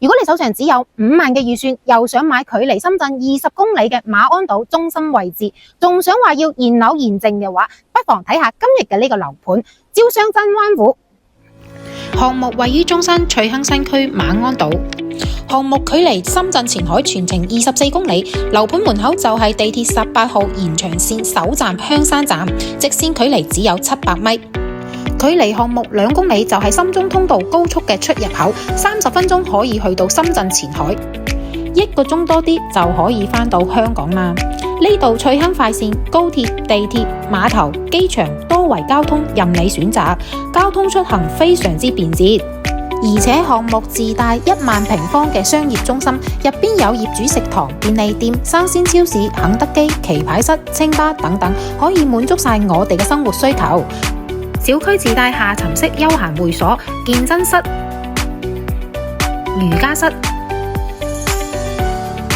如果你手上只有5萬嘅預算，又想買距離深圳20公里嘅馬鞍島中心位置，仲想話要現樓現證嘅話，不妨睇下今日嘅呢個樓盤招商真灣府。項目位於中山翠亨新區馬鞍島，項目距離深圳前海全程24公里，樓盤門口就係地鐵18號延長線首站香山站，直線距離只有700米。距離項目2公里就係深中通道高速嘅出入口，30分鐘可以去到深圳前海，1個鐘多啲就可以返到香港啦。呢度翠亨快線、高鐵、地鐵、碼頭、機場多維交通任你選擇，交通出行非常之便捷。而且項目自帶1萬平方嘅商業中心，入邊有業主食堂、便利店、生鮮超市、肯德基、棋牌室、清吧等等，可以滿足晒我哋嘅生活需求。小區自帶下沉式休閒會所、健身室、瑜伽室、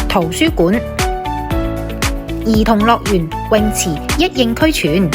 圖書館、兒童樂園、泳池一應俱全。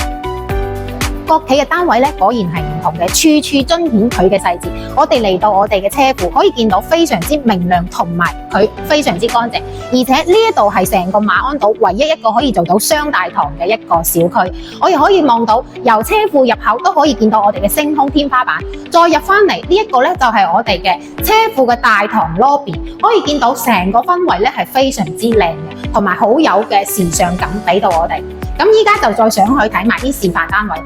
國企嘅單位咧，果然係唔同嘅，處處彰顯佢嘅細節。我哋嚟到我哋嘅車庫，可以見到非常之明亮，同埋佢非常之乾淨。而且呢一度係成個馬鞍島唯一一個可以做到雙大堂嘅一個小區。我亦可以望到由車庫入口都可以見到我哋嘅星空天花板。再入翻嚟呢一個咧，就係我哋嘅車庫嘅大堂 lobby， 可以見到成個氛圍咧係非常之靚嘅，同埋好有嘅時尚感俾到我哋。咁依家就再上去睇埋啲示範單位。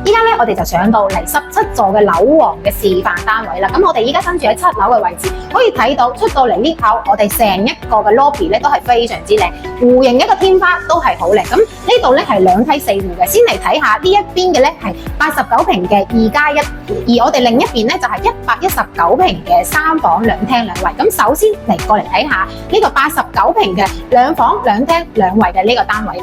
依家咧，我哋就上到嚟17座嘅樓王嘅示範單位啦。咁我哋依家身處喺7樓嘅位置，可以睇到出到嚟呢口，我哋成一個嘅 lobby 咧都係非常之靚，弧形一個天花都係好靚。咁呢度咧係2梯4戶嘅。先嚟睇下呢一邊嘅咧係89平嘅2+1，而我哋另一邊咧就係119平嘅3房2廳2衛。咁首先嚟過嚟睇下呢個89平嘅2房2廳2衛嘅呢個單位。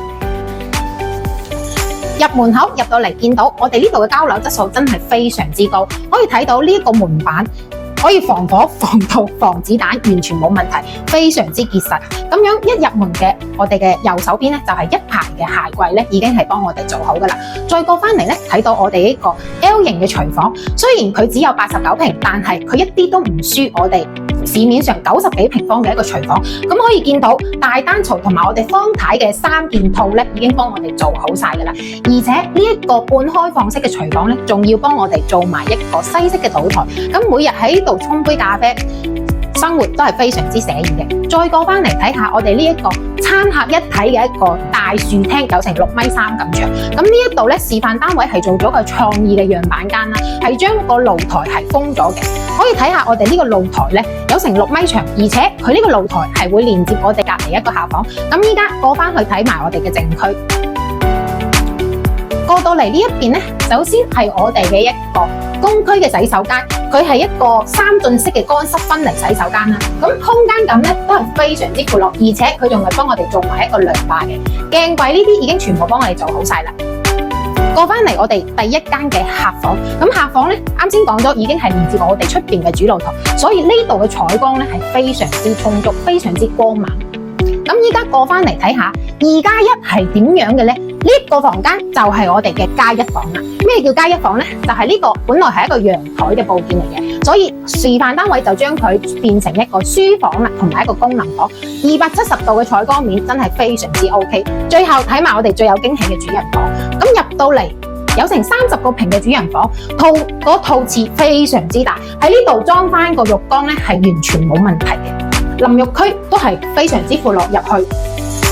入門口入到嚟，見到我哋呢度嘅交樓質素真係非常之高，可以睇到呢一個門板可以防火、防盜、防子彈，完全冇問題，非常之結實。咁樣一入門嘅我哋嘅右手邊咧，就係一排嘅鞋櫃咧，已經係幫我哋做好噶啦。再過翻嚟咧，睇到我哋呢個 L 型嘅廚房，雖然佢只有89平，但係佢一啲都唔輸我哋市面上90幾平方嘅一個廚房。咁可以見到大單槽同埋我哋方太嘅3件套咧，已經幫我哋做好晒噶啦。而且呢一個半開放式嘅廚房咧，仲要幫我哋做埋一個西式嘅島台。咁每日喺呢度沖杯咖啡，生活都係非常之寫意嘅。再過翻嚟睇下我哋呢一個餐客一體嘅一個大樹廳，有成6.3米咁長。咁呢一度咧，示範單位係做咗個創意嘅樣板間啦，係將個露台係封咗嘅。可以睇下我哋呢個露台咧，有成6米長，而且佢呢個露台係會連接我哋隔離一個客房。咁依家過翻去睇埋我哋嘅正區。過到嚟呢一邊咧，首先係我哋嘅一個公區嘅洗手間，佢係一個3進式嘅乾濕分離洗手間啦。咁空間感咧都係非常之闊落，而且佢仲係幫我哋做埋一個涼霸嘅鏡櫃，呢啲已經全部幫我哋做好晒啦。過翻嚟我哋第一間嘅客房，咁客房咧啱先講咗已經係連接我哋出邊嘅主露台，所以呢度嘅採光咧係非常之充足，非常之光猛。咁依家過翻嚟睇下2+1係點樣嘅咧？呢個房間就係我哋嘅+1房啦。咩叫+1房咧？就係呢個本來係一個陽台嘅佈建嚟嘅，所以示範單位就將佢變成一個書房啦，同埋一個功能房。270度嘅採光面真係非常之 OK。最後睇埋我哋最有驚喜嘅主人房，咁入到嚟有成30個平嘅主人房，套廁非常之大，喺呢度裝翻個浴缸咧係完全冇問題嘅。淋浴區都係非常之闊落入去。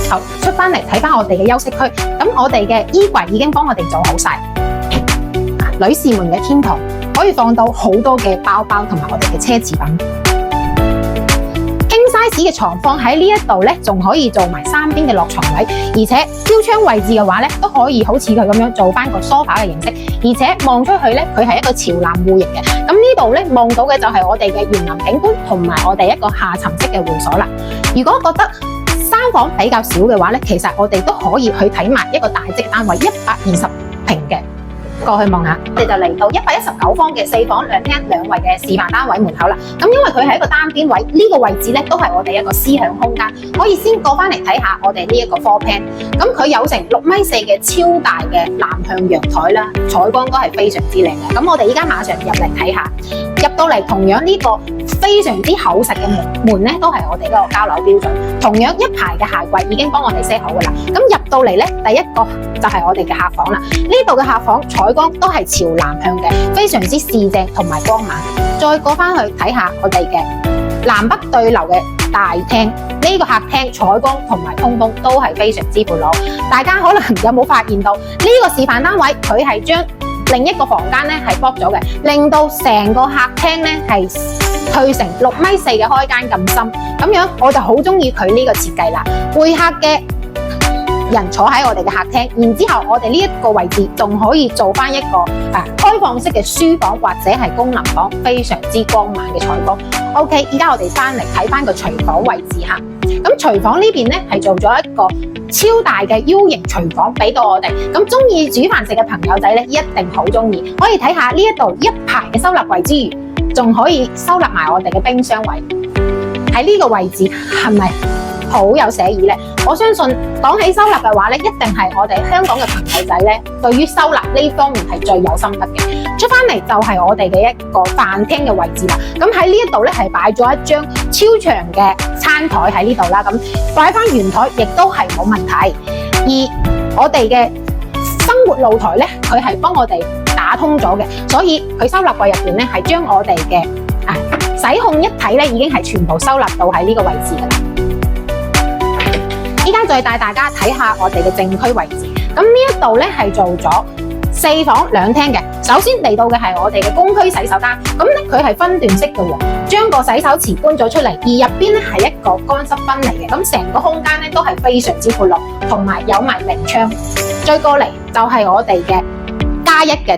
好，出翻嚟睇翻我哋嘅休息區，咁我哋嘅衣櫃已經幫我哋做好晒。女士們嘅天堂可以放到好多嘅包包同埋我哋嘅奢侈品。King size 嘅床放喺呢一度咧，仲可以做埋3邊嘅落床位，而且挑窗位置嘅話咧，都可以好似佢咁樣做翻個 sofa 嘅形式，而且望出去咧，佢係一個朝南戶型嘅。咁呢度咧望到嘅就係我哋嘅園林景觀同埋我哋一個下沉式嘅會所啦。如果覺得3房比較少嘅話咧，其實我哋都可以去睇埋一個大積單位120平嘅過去望下，我哋就嚟到119方嘅4房2廳2衛嘅示範單位門口啦。咁因為佢係一個單邊位，呢個位置咧都係我哋一個思享空間。可以先過翻嚟睇下我哋呢一個 floor plan。咁佢有成6.4米嘅超大嘅南向陽台啦，採光都係非常之靚嘅。咁我哋依家馬上入嚟睇下，入到嚟同樣呢個非常之厚實嘅門咧，都係我哋嗰個交樓標準。同樣一排嘅鞋櫃已經幫我哋 set 好噶啦。咁入到嚟咧，第一個就係我哋嘅客房啦。呢度嘅客房採光都係朝南向嘅，非常之視正同埋光猛。再過翻去睇下我哋嘅南北對流嘅大廳，呢個客廳採光同埋通風都係非常之闊佬。大家可能有冇發現到呢個示範單位佢係將另一個房間咧係剝咗嘅，令到成個客廳咧係退成6.4米嘅開間咁深，咁樣我就好中意佢呢個設計啦。會客嘅人坐喺我哋嘅客廳，然之後我哋呢一個位置仲可以做翻一個開放式嘅書房或者係功能房，非常之光猛嘅採光。OK， 而家我哋翻嚟睇翻個廚房位置嚇。咁廚房呢邊咧係做咗一個超大嘅 U 型廚房俾到我哋，咁中意煮飯食嘅朋友仔咧一定好中意。可以睇下呢一度一排嘅收納櫃之餘，仲可以收納埋我哋嘅冰箱位。喺呢個位置係咪好有寫意呢？我相信講起收納嘅話咧，一定係我哋香港嘅朋友仔咧，對於收納呢方面係最有心得嘅。出翻嚟就係我哋嘅一個飯廳嘅位置啦。咁喺呢一度咧係擺咗一張超長嘅餐台喺呢度啦，咁擺翻圓台亦都係冇問題。而我哋嘅生活露台咧，佢係幫我哋打通咗嘅，所以佢收納櫃入邊咧係將我哋嘅洗控一體咧已經係全部收納到喺呢個位置噶啦。依家再帶大家睇下我哋嘅正區位置，咁呢一度咧係做咗4房2廳嘅。首先嚟到嘅係我哋嘅公區洗手間，咁咧佢係分段式嘅喎，將個洗手池搬咗出嚟，而入邊咧係一個乾濕分離嘅，咁成個空間咧都係非常之闊落，同埋有埋明窗。再過嚟就係我哋嘅+1嘅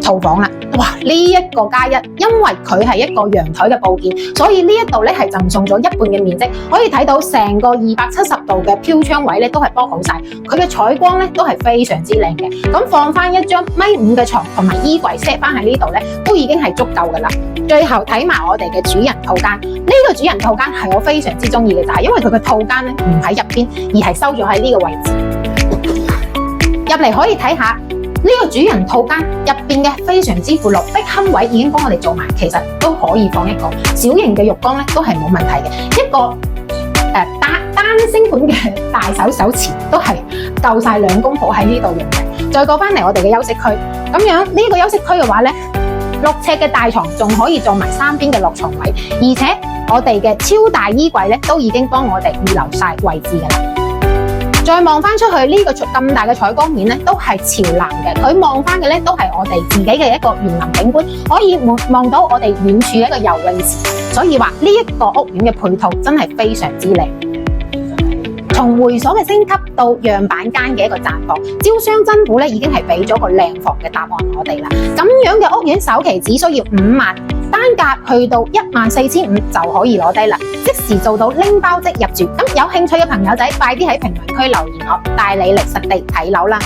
套房啦。哇！呢一個+1，因為佢係一個陽台嘅部件，所以呢一度咧係贈送咗1半嘅面積，可以睇到成個270度嘅飄窗位咧都係幫好晒，佢嘅採光咧都係非常之靚嘅。咁放翻一張1.5米嘅床同埋衣櫃 set 翻喺呢度咧，都已經係足夠噶啦。最後睇埋我哋嘅主人套間，呢個主人套間係我非常之中意嘅，就係因為佢嘅套間咧唔喺入邊，而係收咗喺呢個位置。入嚟可以睇下。呢個主人套間入邊嘅非常之闊落，壁龕位已經幫我哋做埋，其實都可以放一個小型嘅浴缸咧，都係冇問題嘅。一個單星盤嘅大手池都係夠晒2公婆喺呢度用嘅。再過翻嚟我哋嘅休息區，咁樣呢個休息區嘅話咧，6尺嘅大床仲可以做埋3邊嘅落床位，而且我哋嘅超大衣櫃咧都已經幫我哋預留晒位置㗎啦。再望翻出去呢個咁大嘅採光面咧，都係朝南嘅。佢望翻嘅咧都係我哋自己嘅一個園林景觀，可以望到我哋遠處嘅一個游泳池。所以話呢一個屋苑嘅配套真係非常之靚。從會所嘅升級到樣板間嘅一個暫房，招商真府咧已經係俾咗個靚房嘅答案我哋啦。咁樣嘅屋苑首期只需要5萬，單價去到14500就可以攞低啦，即時做到拎包即入住。咁有興趣嘅朋友仔，快啲喺評論區留言我，帶你嚟實地睇樓啦！